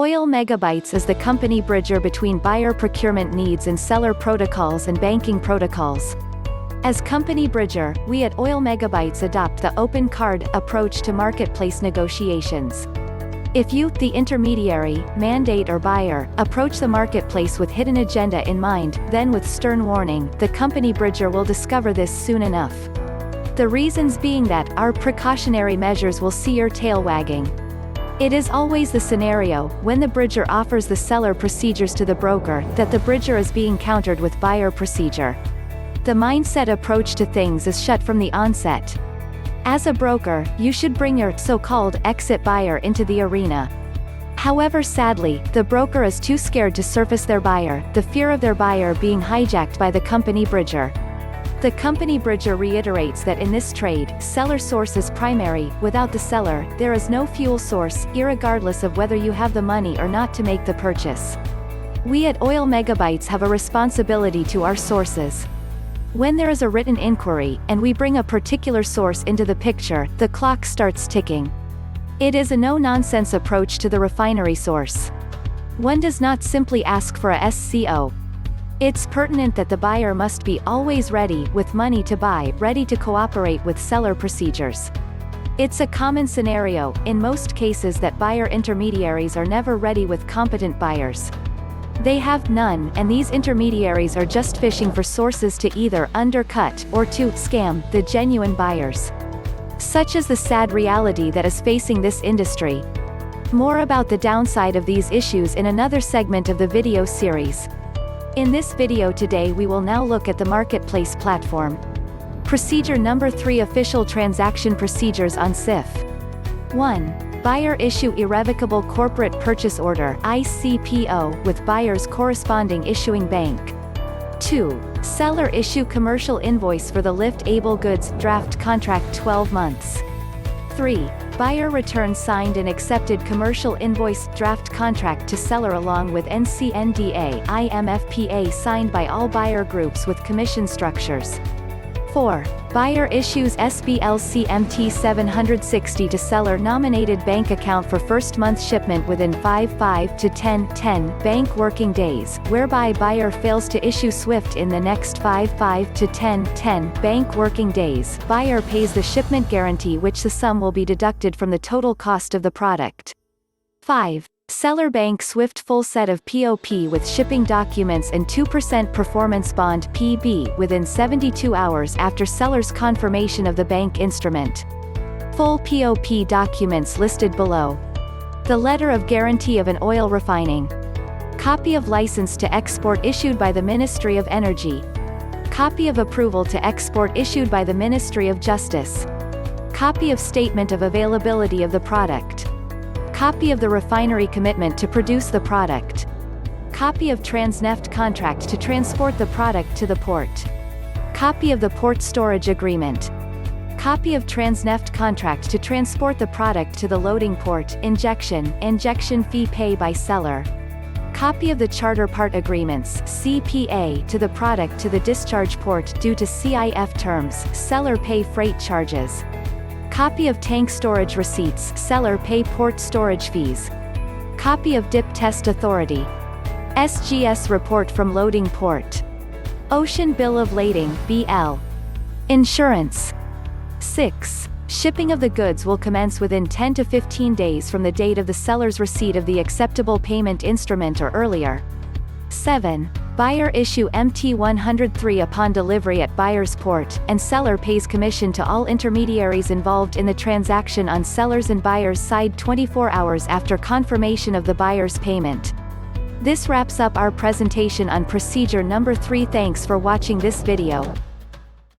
Oil Megabytes is the company bridger between buyer procurement needs and seller protocols and banking protocols. As company bridger, we at Oil Megabytes adopt the open card approach to marketplace negotiations. If you, the intermediary, mandate or buyer, approach the marketplace with hidden agenda in mind, then with stern warning, the company bridger will discover this soon enough. The reasons being that our precautionary measures will see your tail wagging. It is always the scenario, when the bridger offers the seller procedures to the broker, that the bridger is being countered with buyer procedure. The mindset approach to things is shut from the onset. As a broker, you should bring your so-called exit buyer into the arena. However, sadly, the broker is too scared to surface their buyer, the fear of their buyer being hijacked by the company bridger. The company bridger reiterates that in this trade, seller source is primary. Without the seller, there is no fuel source, irregardless of whether you have the money or not to make the purchase. We at Oil Megabytes have a responsibility to our sources. When there is a written inquiry, and we bring a particular source into the picture, the clock starts ticking. It is a no-nonsense approach to the refinery source. One does not simply ask for a S.C.O. It's pertinent that the buyer must be always ready, with money to buy, ready to cooperate with seller procedures. It's a common scenario, in most cases, that buyer intermediaries are never ready with competent buyers. They have none, and these intermediaries are just fishing for sources to either undercut, or to scam, the genuine buyers. Such is the sad reality that is facing this industry. More about the downside of these issues in another segment of the video series. In this video today we will now look at the marketplace platform. Procedure number 3: Official transaction procedures on C.I.F. 1. Buyer issue irrevocable corporate purchase order (I.C.P.O.) with buyer's corresponding issuing bank. 2. Seller issue commercial invoice for the lift-able goods draft contract 12 months. 3. Buyer returns signed and accepted commercial invoice draft contract to seller along with NCNDA IMFPA signed by all buyer groups with commission structures. 4. Buyer issues SBLCMT 760 to seller nominated bank account for first month shipment within 5 to 10 bank working days, whereby buyer fails to issue SWIFT in the next 5 to 10 bank working days, buyer pays the shipment guarantee, which the sum will be deducted from the total cost of the product. 5. Seller bank SWIFT full set of POP with shipping documents and 2% performance bond (PB) within 72 hours after seller's confirmation of the bank instrument. Full POP documents listed below. The letter of guarantee of an oil refining. Copy of license to export issued by the Ministry of Energy. Copy of approval to export issued by the Ministry of Justice. Copy of statement of availability of the product. Copy of the refinery commitment to produce the product. Copy of Transneft contract to transport the product to the port. Copy of the port storage agreement. Copy of Transneft contract to transport the product to the loading port. Injection fee pay by seller. Copy of the charter part agreements (CPA) to the product to the discharge port due to C.I.F terms, seller pay freight charges. Copy of tank storage receipts, seller pay port storage fees. Copy of dip test authority. SGS report from loading port. Ocean bill of lading (BL). Insurance. 6. Shipping of the goods will commence within 10 to 15 days from the date of the seller's receipt of the acceptable payment instrument or earlier. 7. Buyer issue MT-103 upon delivery at buyer's port, and seller pays commission to all intermediaries involved in the transaction on seller's and buyer's side 24 hours after confirmation of the buyer's payment. This wraps up our presentation on procedure number 3. Thanks for watching this video.